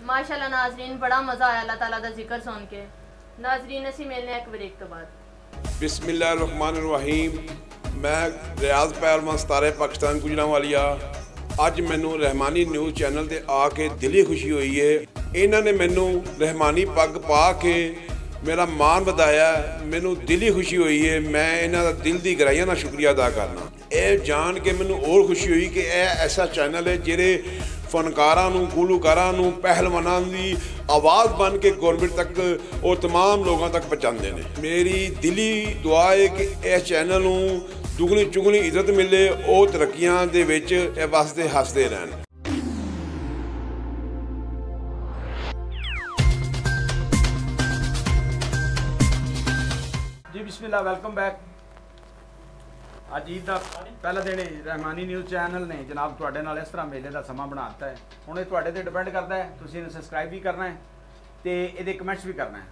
माशाल्लाह नाजरीन, बड़ा मज़ा आया अल्लाह ताला दा जिक्र सुन के। नाजरीन असी मिलने एक ब्रेक तो बाद। बिस्मिल्लाहिर्रहमानिर्रहीम। मैं रियाज पहलवान सितारे पाकिस्तान गुजरांवालिया। अज मैनू रहमानी न्यूज़ चैनल ते आके दिली खुशी हुई है। इन्हों ने मैनू रहमानी पग पा के मेरा मान वधाया, मैनू दिली खुशी हुई है। मैं इन्हों का दिल की गहराइयां नाल शुक्रिया अदा करना। यह जान के मैनू और खुशी हुई कि यह ऐसा चैनल है जिहड़े फनकारां नूं, गुलकारां नूं, पहलवानां दी आवाज़ बन के गौरमेंट तक और तमाम लोगों तक पहुँचाते हैं। मेरी दिली दुआ है कि इस चैनल नूं दुगनी चुगनी इज्जत मिले और तरक्कियां दे विच वसदे हसदे रहन। जी बिस्मिल्लाह, वेलकम बैक। अज ईद का पहला दिन रहमानी न्यूज़ चैनल ने जनाब तुहाडे नाल इस तरह मेले का समा बना दिता है। हुण ये तुहाडे ते डिपेंड करता है, तुसीं इहनूं सबसक्राइब भी करना है तो ये कमेंट्स भी करना है।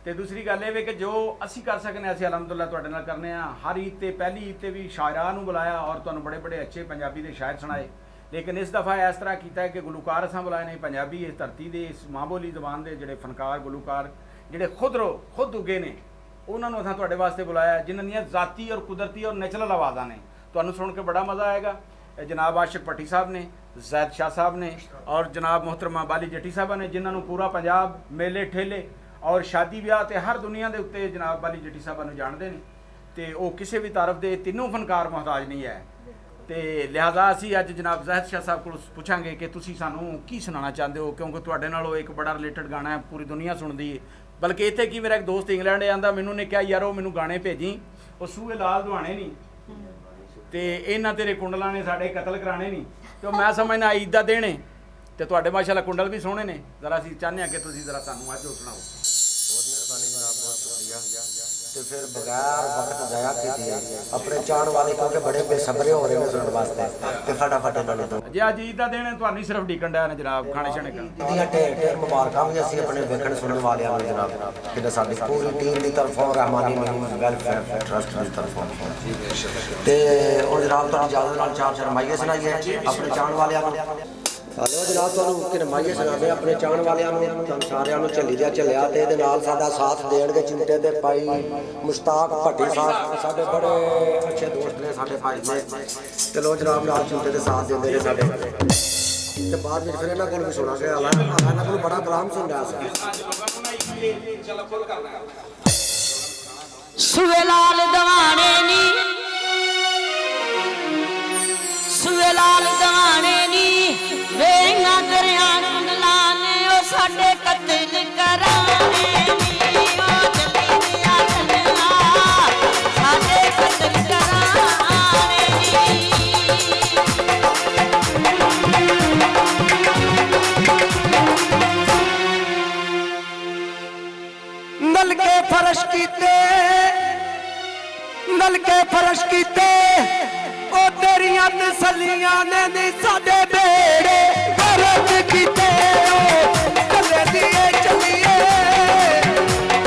तो दूसरी गल ये कि जो असी कर सकने असीं अलहमदुलिल्लाह तुहाडे नाल करने आ। हर ईद ते पहली ईद ते भी शायरां नूं बुलाया और तुहानूं बड़े बड़े अच्छे पंजाबी के शायर सुनाए। लेकिन इस दफ़ा इस तरह किया है कि गुलकार असां बुलाए नहीं, पंजाबी इस धरती के इस मां बोली जबान के जिहड़े फनकार गुलकार जिहड़े खुद उगे ने उन्होंने असां तुहाडे वास्ते बुलाया, जिन्हां दीयां ज़ाती और कुदरती और नेचुरल आवाज़ां ने। तुहानूं सुन के बड़ा मज़ा आएगा। जनाब आशिक भट्टी साहब ने, जैद शाह साहब ने और जनाब मोहतरमा बाली जट्टी साहबा ने, जिन्होंने पूरा पंजाब मेले ठेले और शादी ब्याह ते हर दुनिया के उत्ते जनाब बाली जट्टी साहबा नूं जानते हैं। तो वो किसी भी तारफ के तीनों फनकार मोहताज नहीं है। तो लिहाजा असी अज जनाब जैद शाह साहब को पूछांगे कि तुसीं सानूं की सुनाना चाहते हो, क्योंकि तुहाडे नाल एक बड़ा रिलेटेड गाना है, पूरी दुनिया सुनती है। बल्कि इत्थे की मेरा एक दोस्त इंग्लैंड आंदा, मैनू ने कहा यार वो मैनू गाने भेजी, वो सूहे लाल दवाने नहीं तो इन्हां तेरे कुंडलों ने साढ़े कतल कराने नहीं। तो मैं समझना ईद दा दिन है तो तुहाडे माशाअल्लाह कुंडल भी सोहणे ने। जरा असीं चाहते हैं कि तुसीं जरा सानूं अज वो सुणाओ। बहुत मेहरबानी जनाब, बहुत शुक्रिया। तो फिर बगैर वक्त जाया कीते अपने चाहण वाले क्योंकि बड़े बेसब्रे हो रहे हैं सुनने वास्ते तो फटाफट इन्होंने तो जी अज ईद दा दिन है, तुहानूं सिर्फ ढीकण डया ने जनाब खाने शाने का ਦੀਆਂ ਢੇਰ ਮੁਬਾਰਕਾਂ ਵੀ ਅਸੀਂ ਆਪਣੇ ਵੇਖਣ ਸੁਣਨ ਵਾਲਿਆਂ ਨੂੰ ਜਨਾਬ, ਕਿ ਸਾਡੀ ਪੂਰੀ ਟੀਮ ਦੀ ਤਰਫੋਂ ਰਹਿਮਾਨੀ ਨਿਊਜ਼ ਵੈਲਫੇਅਰ ਟਰਸਟ ਦੀ ਤਰਫੋਂ ਤੇ ਉਹ ਜਨਾਬ ਤੁਹਾਡੀ ਇਜਾਜ਼ਤ ਨਾਲ ਚਾਰ ਸ਼ਰਮਾਈਏ ਸੁਣਾਈਏ ਆਪਣੇ ਚਾਹਣ ਵਾਲਿਆਂ ਨੂੰ। हेलो जनाब, तुहानूं किरमाइए सुनावे अपने चाहण वालियां नूं, तुहानूं सारियां नूं झल्ली दिया झल्लिया ते इहदे नाल साडा साथ देणगे चिमटे ते भाई मुश्ताक भट्टी साहब, साडे बड़े अच्छे दोस्त ने, साडे भाई ने। चलो जनाब नाल चिमटे ते साथ देंदे ने साडे ते बाद विच फिर इन्हां कोल भी सुणांगे। इन्हां कोल बड़ा कलाम सुन रहा सुवे लाल दवाने नी, सुवे लाल दवाने नी वेंगा दरिया कुंडला ने ओ साडे कतल कराने नी, ओ जल्दी दिया चलना साडे कतल कराने नी। नलके फरश कीते, नलके फरश कीते ओ तेरियां तसलियां ने नी साडे बेड़े गरज कीते, ओ चले दिए चलिए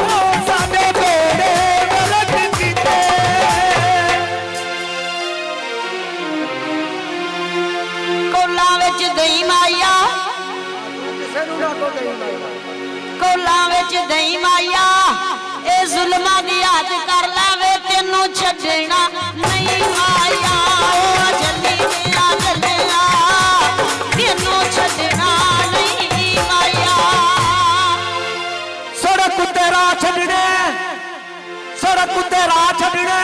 ओ साडे बेड़े गरज कीते। कोला विच दही माया, कोला विच दही माया ए जुल्मा दी याद कर लावे तेनू छड्डना नहीं माया, ओ जल्दी दिया चलना तेनू छड्डना नहीं माया। सड़क तेरा छड्डने, सड़क तेरा छड्डने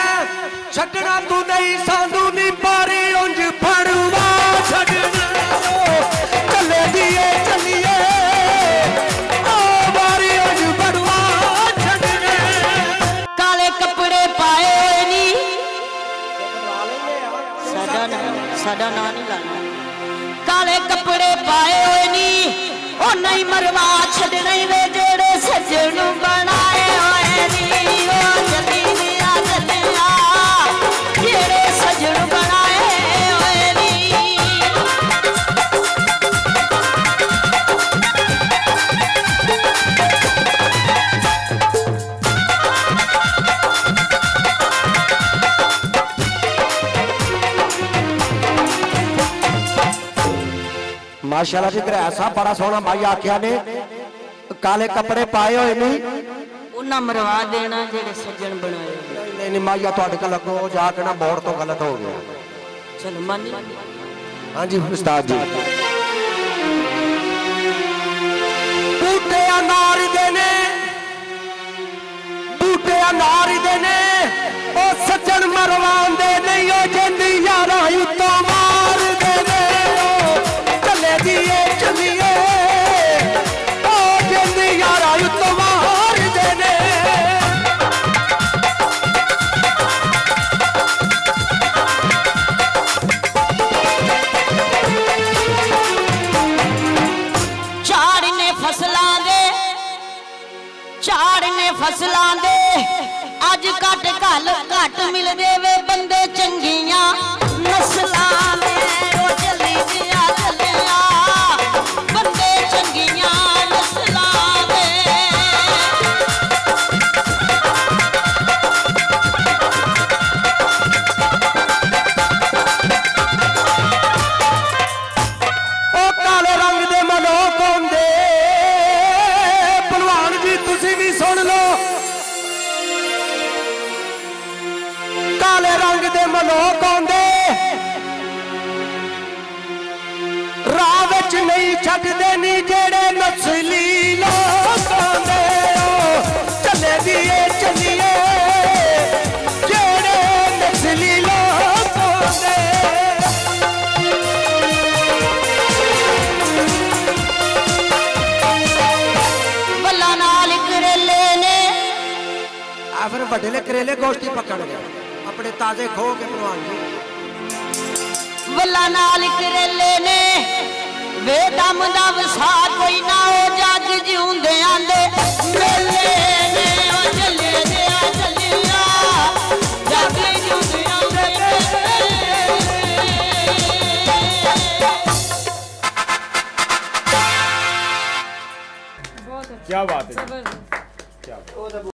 छड्डना तू नहीं साधू नी पारी उंज फड़वा छड्डना, चले दिए चलिए ओ बारी उंज फड़वा छड्डने। काले कपड़े पाए नी साडा ना नहीं लाना, काले कपड़े पाए हुए नी ओ नहीं मरवा छड्डने वे जेड़े सजन बनाए होए नी, ओ जल्दी दिया चलना जेड़े सजन बनाए होए नी। माशाल्लाह जी ग्रह साहब बड़ा सोहना भाई आख्या ने काले कपड़े पाए हुए नहीं उन्हें मरवा देना जेड़े सज्जन बनाए नहीं नहीं माइया तुहाडे कोल लगो जाके ना बोर्ड तो गलत हो गया चल मानी हाँ जी उस्ताद जी बूटे अनार देने बूटे अनार देने ओ सज्जन मरवान दे नहीं ओ जिंदी यारा तो मार देने ओ चले दिए चलिए ओ जिंदी यारा तो मार देने फसलां दे अज घट घल घट मिलदे वे बंदे चंगियां नस्लां दे ओ चली दिया चलिया बंदे चंगियां नस्लां दे ओ काले रंग दे मलोक होंदे भलवान जी तुसी भी सुन लो काले रंग दे मलोक आंदे राह विच नहीं छड्डदे नी जेड़े नस्ली लोक आंदे चले दिए चलिए जेड़े नस्ली लोक आंदे बल्ला नाल करेले ने आ फिर वड्डेले करेले गोश्ती पकड़ गए अपने ताजे खो के भलवान जी वल्ला नाल करेले ने वे दम दा वसा कोई ना हो जग जिउंदे आंदे मेले ने ओ चले दिया चलिया जग जिउंदे आंदे क्या बात है, क्या बात है।